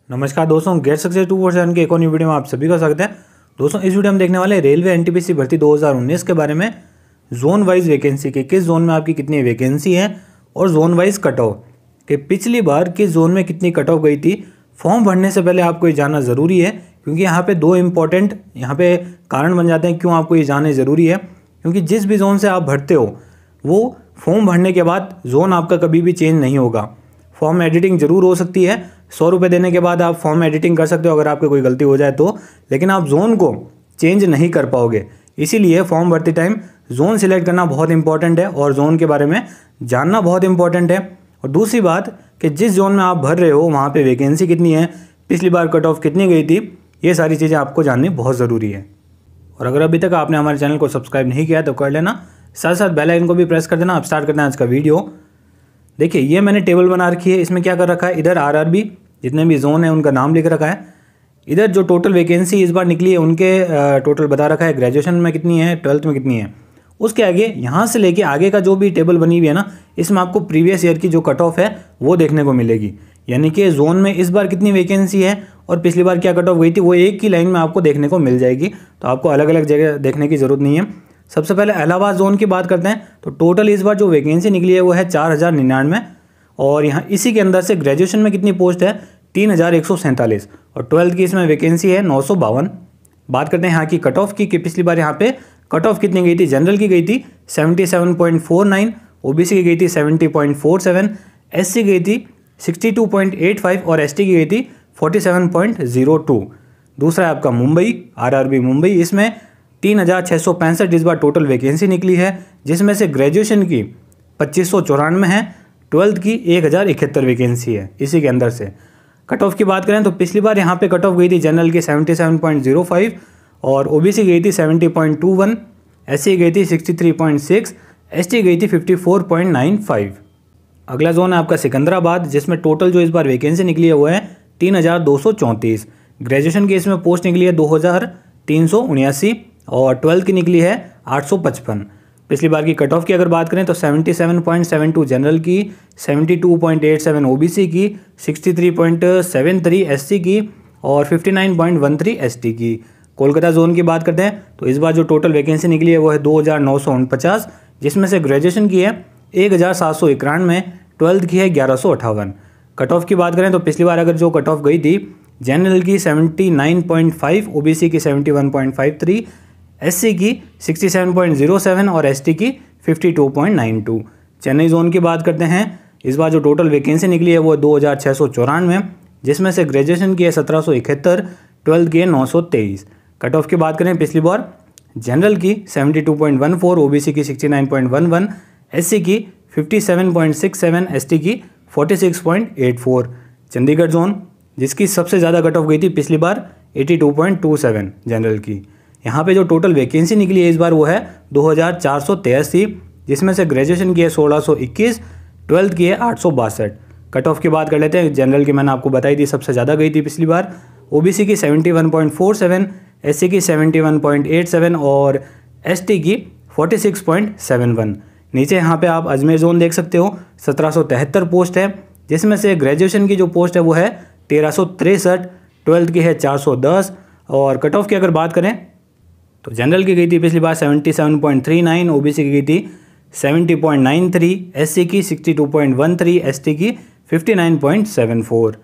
नमस्कार दोस्तों, get success 2% के एक और न्यू वीडियो में आप सभी का स्वागत है। दोस्तों, इस वीडियो में देखने वाले रेलवे एनटीपीसी भर्ती 2019 के बारे में। जोन वाइज वैकेंसी के किस जोन में आपकी कितनी वैकेंसी है और जोन वाइज कट ऑफ कि पिछली बार किस जोन में कितनी कट ऑफ गई थी। फॉर्म भरने से पहले आपको ये जानना ज़रूरी है, क्योंकि यहाँ पे दो इम्पॉर्टेंट यहाँ पे कारण बन जाते हैं क्यों आपको ये जानना ज़रूरी है। क्योंकि जिस भी जोन से आप भरते हो वो फॉर्म भरने के बाद जोन आपका कभी भी चेंज नहीं होगा। फॉर्म एडिटिंग जरूर हो सकती है, 100 रुपये देने के बाद आप फॉर्म एडिटिंग कर सकते हो अगर आपकी कोई गलती हो जाए तो, लेकिन आप जोन को चेंज नहीं कर पाओगे। इसीलिए फॉर्म भरते टाइम जोन सिलेक्ट करना बहुत इंपॉर्टेंट है और जोन के बारे में जानना बहुत इंपॉर्टेंट है। और दूसरी बात कि जिस जोन में आप भर रहे हो वहाँ पे वैकेंसी कितनी है, पिछली बार कट ऑफ कितनी गई थी, ये सारी चीज़ें आपको जाननी बहुत ज़रूरी है। और अगर अभी तक आपने हमारे चैनल को सब्सक्राइब नहीं किया तो कर लेना, साथ साथ बेल आइकन को भी प्रेस कर देना। अब स्टार्ट करते हैं आज का वीडियो। देखिए, ये मैंने टेबल बना रखी है, इसमें क्या कर रखा है, इधर आरआरबी जितने भी जोन है उनका नाम लिख रखा है। इधर जो टोटल वैकेंसी इस बार निकली है उनके टोटल बता रखा है, ग्रेजुएशन में कितनी है, 12th में कितनी है। उसके आगे यहाँ से लेके आगे का जो भी टेबल बनी हुई है ना, इसमें आपको प्रीवियस ईयर की जो कट ऑफ है वो देखने को मिलेगी। यानी कि जोन में इस बार कितनी वैकेंसी है और पिछली बार क्या कट ऑफ गई थी, वो एक ही लाइन में आपको देखने को मिल जाएगी। तो आपको अलग अलग जगह देखने की ज़रूरत नहीं है। सबसे पहले इलाहाबाद जोन की बात करते हैं तो टोटल इस बार जो वैकेंसी निकली है वो है 4099। और यहाँ इसी के अंदर से ग्रेजुएशन में कितनी पोस्ट है, 3147। और 12th की इसमें वैकेंसी है 952। बात करते हैं यहाँ की कट ऑफ की कि पिछली बार यहाँ पे कट ऑफ कितनी गई थी। जनरल की गई थी 77.49, ओबीसी की गई थी 70.47, एससी गई थी 62.85 और एसटी की गई थी 47.02। दूसरा है आपका मुंबई, आरआरबी मुंबई, इसमें 3665 इस बार टोटल वैकेंसी निकली है, जिसमें से ग्रेजुएशन की 2594 है, 12th की 1071 वैकेंसी है। इसी के अंदर से कट ऑफ की बात करें तो पिछली बार यहाँ पे कट ऑफ गई थी जनरल की 77.05 और ओबीसी गई थी 70.21, एससी गई थी 63.6, एसटी गई थी 54.95। अगला जोन है आपका सिकंदराबाद, जिसमें टोटल जो इस बार वैकेंसी निकली है वो है 3234। ग्रेजुएशन की इसमें पोस्ट निकली है 2379 और 12th की निकली है 855। पिछली बार की कट ऑफ की अगर बात करें तो 77.72 जनरल की, 72.87 ओबीसी की, 63.73 एससी की और 59.13 एसटी की। कोलकाता जोन की बात करते हैं तो इस बार जो टोटल वैकेंसी निकली है वो है 2949, जिसमें से ग्रेजुएशन की है 1791, 12th की है 1158। कट ऑफ की बात करें तो पिछली बार अगर जो कट ऑफ गई थी जनरल की 79.5, ओबीसी की 71.53, एससी की 67.07 और एसटी की 52.92। चेन्नई जोन की बात करते हैं, इस बार जो टोटल वैकेंसी निकली है वो 2694, जिसमें से ग्रेजुएशन की है 1771, 12th की है 923। कट ऑफ की बात करें पिछली बार जनरल की 72.14, ओबीसी की 69.11, एससी की 57.67, एसटी की 46.84। चंडीगढ़ जोन जिसकी सबसे ज़्यादा कट ऑफ गई थी पिछली बार 82.27 जनरल की, यहाँ पे जो टोटल वैकेंसी निकली है इस बार वो है 2483, जिसमें से ग्रेजुएशन की है 1621, 12th की है 862। कट ऑफ की बात कर लेते हैं। जनरल की मैंने आपको बताई थी सबसे ज़्यादा गई थी पिछली बार, ओबीसी की 71.47, एससी की 71.87 और एसटी की 46.71। नीचे यहाँ पे आप अजमेर जोन देख सकते हो, 1773 पोस्ट है, जिसमें से ग्रेजुएशन की जो पोस्ट है वो है 1363, 12th की है 410। और कट ऑफ की अगर बात करें तो जनरल की गई थी पिछली बार 77.39, ओबीसी की गई थी 70.93, एससी की 62.13, एसटी की 59.74।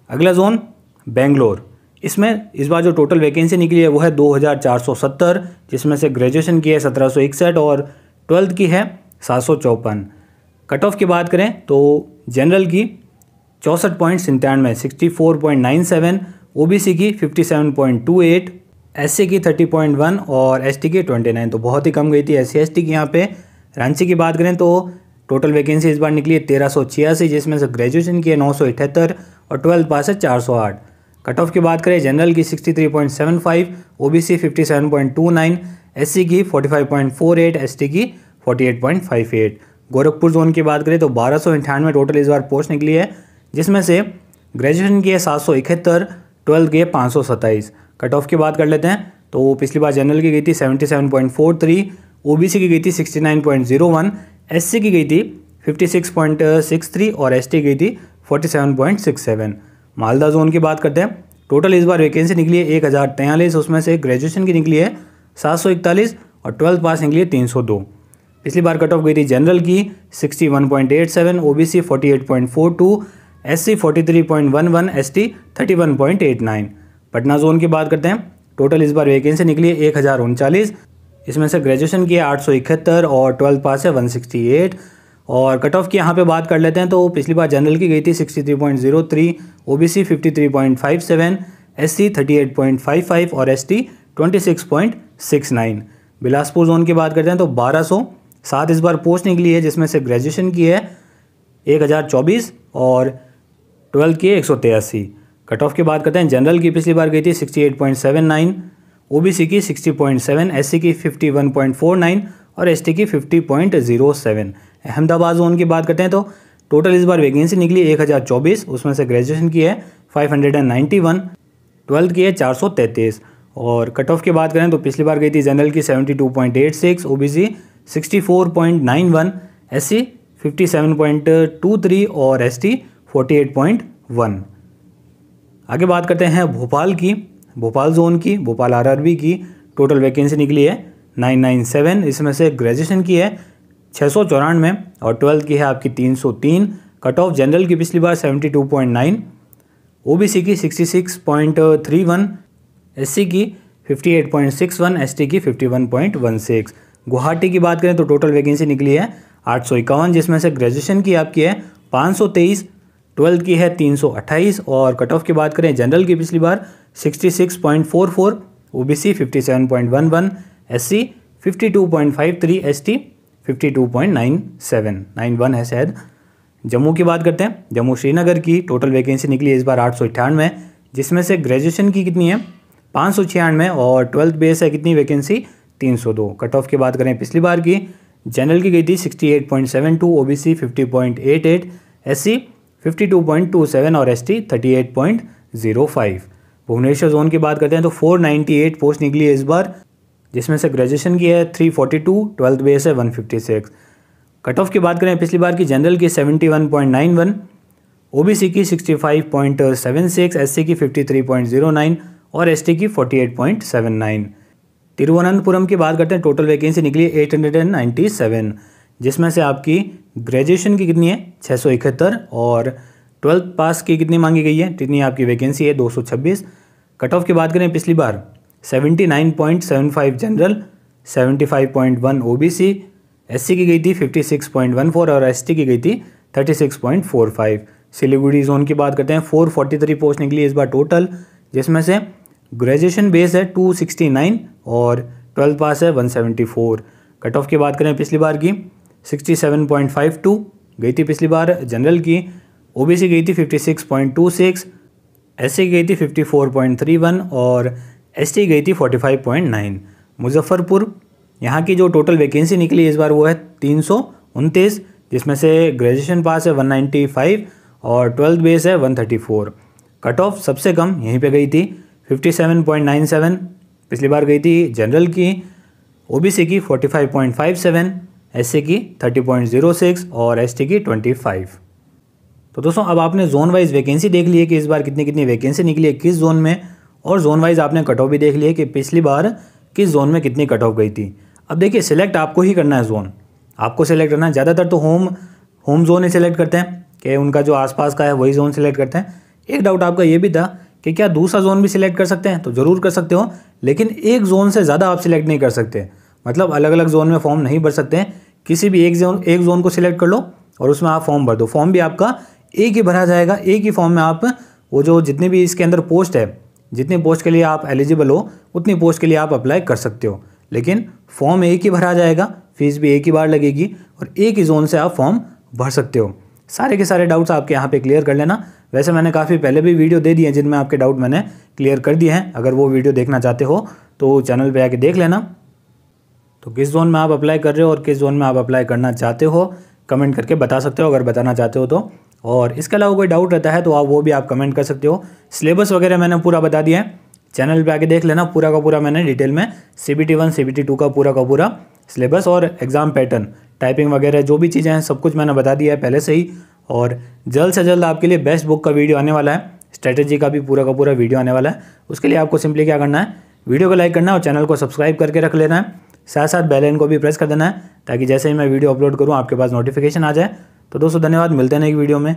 अगला जोन बेंगलोर, इसमें इस बार जो टोटल वैकेंसी निकली है वो है 2470, जिसमें से ग्रेजुएशन की है 1761 और 12th की है 754। कट ऑफ की बात करें तो जनरल की 64.97, 64.97, ओबीसी की 57.28, एससी की 30.1 और एसटी की 29। तो बहुत ही कम गई थी एससी एसटी की यहाँ पे। रांची की बात करें तो टोटल वैकेंसी इस बार निकली है 1386, जिसमें से ग्रेजुएशन की है 978 और 12th पास है 408। कट ऑफ की बात करें जनरल की 63.75, ओबीसी 57.29, एससी की 45.48, एसटी की 48.58। गोरखपुर जोन की बात करें तो 1298 टोटल इस बार पोस्ट निकली है, जिसमें से ग्रेजुएशन की है 771, 12th की है 527। कट ऑफ की बात कर लेते हैं तो पिछली बार जनरल की गई थी 77.43, ओबीसी की गई थी 69.01, एससी की गई थी 56.63 और एसटी गई थी 47.67। मालदा जोन की बात करते हैं, टोटल इस बार वैकेंसी निकली है 1043, उसमें से ग्रेजुएशन की निकली है 741 और 12th पास निकली है 302। पिछली बार कट ऑफ गई थी जनरल की 61.87, OBC 48.42, SC 43.11, ST 31.89। Patna zone की बात करते हैं, टोटल इस बार वैकेंसी निकली है 1039, इसमें से ग्रेजुएशन की है 871 और 12th पास है 168। और कट ऑफ की यहाँ पे बात कर लेते हैं तो पिछली बार जनरल की गई थी 63.03, ओबीसी 53.57, एससी 38.55 और एसटी 26.69। बिलासपुर जोन की बात करते हैं तो 1207 इस बार पोस्ट निकली है, जिसमें से ग्रेजुएशन की है 1024 और 12th की 183। कट ऑफ की बात करते हैं, जनरल की पिछली बार गई थी 68.79, ओबीसी की 60.7, एससी की 51.49 और एसटी की 50.07। अहमदाबाद जोन की बात करते हैं तो टोटल इस बार वैकेंसी निकली 1024, उसमें से ग्रेजुएशन की है 591, 12th की है 433। और कट ऑफ की बात करें तो पिछली बार गई थी जनरल की 72.86, ओबीसी 64.91, एससी 57.23 और एसटी 48.1। आगे बात करते हैं भोपाल की, भोपाल जोन की, भोपाल आरआरबी की टोटल वैकेंसी निकली है 997, इसमें से ग्रेजुएशन की है 694 और 12th की है आपकी 303। कट ऑफ जनरल की पिछली बार 72.9, ओबीसी की 66.31, एससी की 58.61, एसटी की 51.16। गुवाहाटी की बात करें तो टोटल वैकेंसी निकली है 851, जिसमें से ग्रेजुएशन की आपकी है 523, 12th की है 328। और कट ऑफ की बात करें जनरल की पिछली बार 66.44, ओबीसी 57.11, एससी 52.53, एसटी 52.97 है शायद। जम्मू की बात करते हैं, जम्मू श्रीनगर की टोटल वैकेंसी निकली है इस बार 898, जिसमें से ग्रेजुएशन की कितनी है 596 और 12th बेस है कितनी वैकेंसी 302। कट ऑफ की बात करें पिछली बार की, जनरल की गई थी 68.72, ओबीसी 50.88, एससी 52.27 और एसटी 38.05। भुवनेश्वर जोन की बात करते हैं तो 498 पोस्ट निकली है इस बार, जिसमें से ग्रेजुएशन की है 342, 12th बेस है 156। कट ऑफ की बात करें पिछली बार की, जनरल की 71.91, ओबीसी की 65.76, एससी की 53.09 और एसटी की 48.79। तिरुवनंतपुरम की बात करते हैं, टोटल वैकेंसी निकली 897, जिसमें से आपकी ग्रेजुएशन की कितनी है 671 और 12th पास की कितनी मांगी गई है, कितनी आपकी वैकेंसी है 226। कट ऑफ की बात करें पिछली बार 79.75 जनरल, 75.1 ओबीसी, एससी की गई थी 56.14 और एसटी की गई थी 36.45। सिलीगुड़ी जोन की बात करते हैं, 443 पोस्ट निकली इस बार टोटल, जिसमें से ग्रेजुएशन बेस है 269 और 12th पास है 174। कट ऑफ की बात करें पिछली बार की 67.52 गई थी पिछली बार जनरल की, ओबीसी गई थी 56.26, एससी गई थी 54.31 और एसटी गई थी 45.9। मुजफ्फरपुर, यहाँ की जो टोटल वैकेंसी निकली इस बार वो है 329, जिसमें से ग्रेजुएशन पास है 195 और 12th बेस है 134। कट ऑफ सबसे कम यहीं पे गई थी 57.97, पिछली बार गई थी जनरल की, ओबीसी की 45.57, एससी की 30.06 और एसटी की 25। तो दोस्तों अब आपने जोन वाइज वैकेंसी देख ली है कि इस बार कितनी कितनी वैकेंसी निकली है किस जोन में, और जोन वाइज आपने कट ऑफ भी देख लिया कि पिछली बार किस जोन में कितनी कट ऑफ गई थी। अब देखिए सिलेक्ट आपको ही करना है जोन, आपको सिलेक्ट करना है। ज़्यादातर तो होम जोन ही सिलेक्ट करते हैं कि उनका जो आसपास का है वही जोन सिलेक्ट करते हैं। एक डाउट आपका ये भी था कि क्या दूसरा जोन भी सिलेक्ट कर सकते हैं, तो ज़रूर कर सकते हो, लेकिन एक जोन से ज़्यादा आप सिलेक्ट नहीं कर सकते, मतलब अलग अलग जोन में फॉर्म नहीं भर सकते हैं। किसी भी एक जोन को सिलेक्ट कर लो और उसमें आप फॉर्म भर दो, फॉर्म भी आपका एक ही भरा जाएगा, एक ही फॉर्म में आप वो जो जितनी भी इसके अंदर पोस्ट है, जितनी पोस्ट के लिए आप एलिजिबल हो उतनी पोस्ट के लिए आप अप्लाई कर सकते हो, लेकिन फॉर्म एक ही भरा जाएगा, फीस भी एक ही बार लगेगी और एक ही जोन से आप फॉर्म भर सकते हो। सारे के सारे डाउट्स आपके यहाँ पे क्लियर कर लेना। वैसे मैंने काफ़ी पहले भी वीडियो दे दिए हैं जिनमें आपके डाउट मैंने क्लियर कर दिए हैं, अगर वो वीडियो देखना चाहते हो तो चैनल पे आके देख लेना। तो किस जोन में आप अप्लाई कर रहे हो और किस जोन में आप अप्लाई करना चाहते हो कमेंट करके बता सकते हो अगर बताना चाहते हो तो। और इसके अलावा कोई डाउट रहता है तो आप वो भी आप कमेंट कर सकते हो। सिलेबस वगैरह मैंने पूरा बता दिया है, चैनल पे आके देख लेना, पूरा का पूरा मैंने डिटेल में CBT 1 CBT 2 का पूरा सिलेबस और एग्ज़ाम पैटर्न, टाइपिंग वगैरह जो भी चीज़ें हैं सब कुछ मैंने बता दिया है पहले से ही। और जल्द से जल्द आपके लिए बेस्ट बुक का वीडियो आने वाला है, स्ट्रेटेजी का भी पूरा वीडियो आने वाला है। उसके लिए आपको सिंपली क्या करना है, वीडियो को लाइक करना है और चैनल को सब्सक्राइब करके रख लेना है। साथ साथ बेल आइकन को भी प्रेस कर देना है ताकि जैसे ही मैं वीडियो अपलोड करूँ आपके पास नोटिफिकेशन आ जाए। तो दोस्तों धन्यवाद, मिलते हैं एक वीडियो में।